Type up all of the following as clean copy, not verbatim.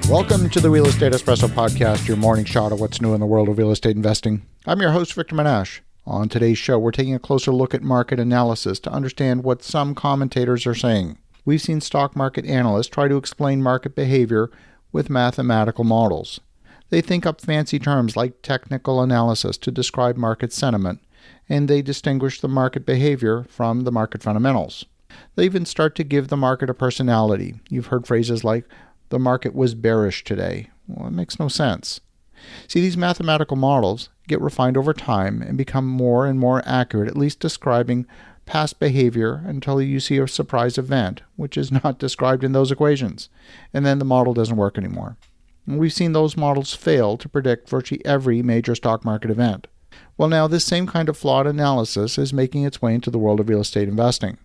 Welcome to the Real Estate Espresso Podcast, your morning shot of what's new in the world of real estate investing. I'm your host, Victor Menashe. On today's show, we're taking a closer look at market analysis to understand what some commentators are saying. We've seen stock market analysts try to explain market behavior with mathematical models. They think up fancy terms like technical analysis to describe market sentiment, and they distinguish the market behavior from the market fundamentals. They even start to give the market a personality. You've heard phrases like, the market was bearish today. Well, it makes no sense. See, these mathematical models get refined over time and become more and more accurate, at least describing past behavior until you see a surprise event, which is not described in those equations. And then the model doesn't work anymore. And we've seen those models fail to predict virtually every major stock market event. Well, now this same kind of flawed analysis is making its way into the world of real estate investing.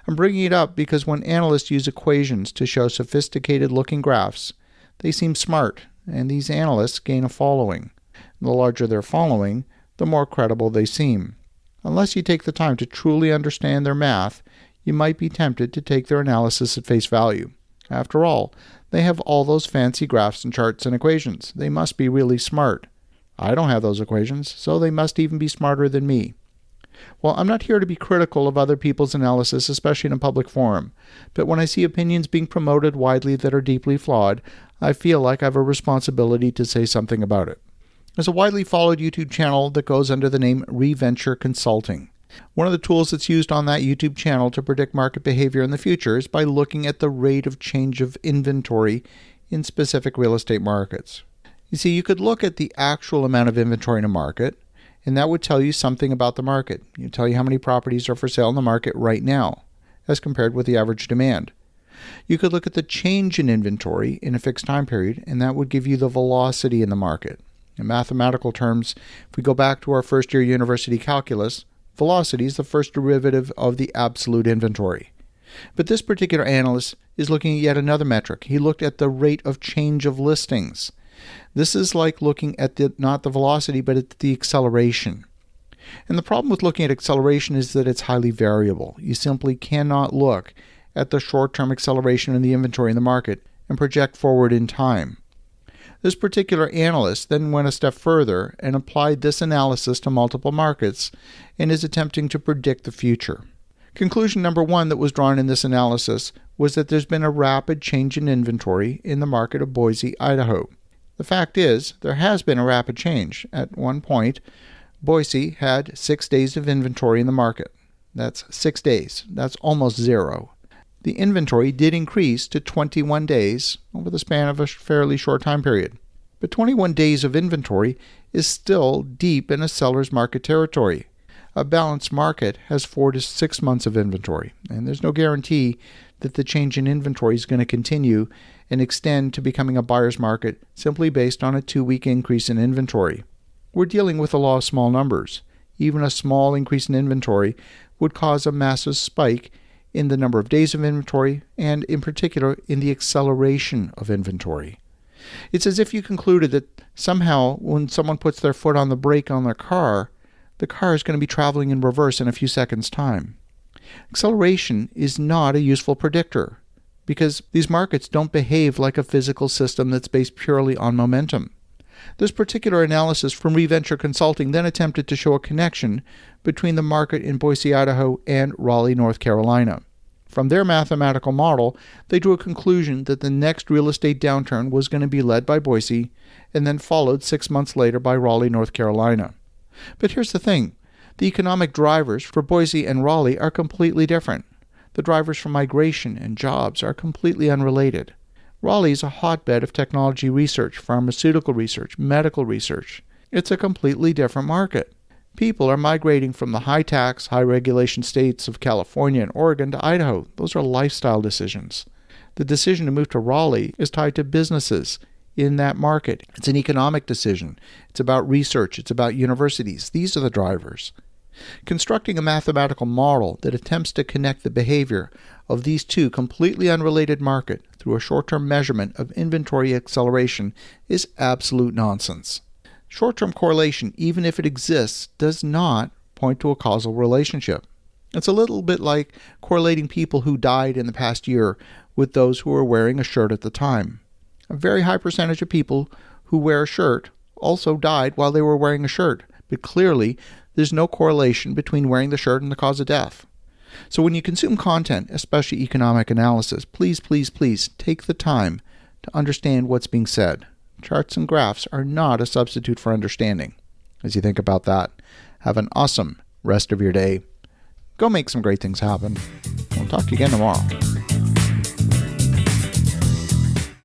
I'm bringing it up because when analysts use equations to show sophisticated-looking graphs, they seem smart, and these analysts gain a following. The larger their following, the more credible they seem. Unless you take the time to truly understand their math, you might be tempted to take their analysis at face value. After all, they have all those fancy graphs and charts and equations. They must be really smart. I don't have those equations, so they must even be smarter than me. Well, I'm not here to be critical of other people's analysis, especially in a public forum, but when I see opinions being promoted widely that are deeply flawed, I feel like I have a responsibility to say something about it. There's a widely followed YouTube channel that goes under the name Behaviour Consulting. One of the tools that's used on that YouTube channel to predict market behavior in the future is by looking at the rate of change of inventory in specific real estate markets. You see, you could look at the actual amount of inventory in a market, and that would tell you something about the market. It would tell you how many properties are for sale in the market right now, as compared with the average demand. You could look at the change in inventory in a fixed time period, and that would give you the velocity in the market. In mathematical terms, if we go back to our first year university calculus, velocity is the first derivative of the absolute inventory. But this particular analyst is looking at yet another metric. He looked at the rate of change of listings. This is like looking at not the velocity, but at the acceleration. And the problem with looking at acceleration is that it's highly variable. You simply cannot look at the short-term acceleration in the inventory in the market and project forward in time. This particular analyst then went a step further and applied this analysis to multiple markets and is attempting to predict the future. Conclusion number one that was drawn in this analysis was that there's been a rapid change in inventory in the market of Boise, Idaho. The fact is, there has been a rapid change. At one point, Boise had 6 days of inventory in the market. That's 6 days. That's almost zero. The inventory did increase to 21 days over the span of a fairly short time period. But 21 days of inventory is still deep in a seller's market territory. A balanced market has 4 to 6 months of inventory, and there's no guarantee that the change in inventory is going to continue and extend to becoming a buyer's market simply based on a 2-week increase in inventory. We're dealing with the law of small numbers. Even a small increase in inventory would cause a massive spike in the number of days of inventory and, in particular, in the acceleration of inventory. It's as if you concluded that somehow when someone puts their foot on the brake on their car, the car is going to be traveling in reverse in a few seconds' time. Acceleration is not a useful predictor because these markets don't behave like a physical system that's based purely on momentum. This particular analysis from Behaviour Consulting then attempted to show a connection between the market in Boise, Idaho and Raleigh, North Carolina. From their mathematical model, they drew a conclusion that the next real estate downturn was going to be led by Boise and then followed 6 months later by Raleigh, North Carolina. But here's the thing. The economic drivers for Boise and Raleigh are completely different. The drivers for migration and jobs are completely unrelated. Raleigh is a hotbed of technology research, pharmaceutical research, medical research. It's a completely different market. People are migrating from the high-tax, high-regulation states of California and Oregon to Idaho. Those are lifestyle decisions. The decision to move to Raleigh is tied to businesses in that market. It's an economic decision. It's about research. It's about universities. These are the drivers. Constructing a mathematical model that attempts to connect the behavior of these two completely unrelated markets through a short-term measurement of inventory acceleration is absolute nonsense. Short-term correlation, even if it exists, does not point to a causal relationship. It's a little bit like correlating people who died in the past year with those who were wearing a shirt at the time. A very high percentage of people who wear a shirt also died while they were wearing a shirt, but clearly there's no correlation between wearing the shirt and the cause of death. So when you consume content, especially economic analysis, please, please, please take the time to understand what's being said. Charts and graphs are not a substitute for understanding. As you think about that, have an awesome rest of your day. Go make some great things happen. We'll talk to you again tomorrow.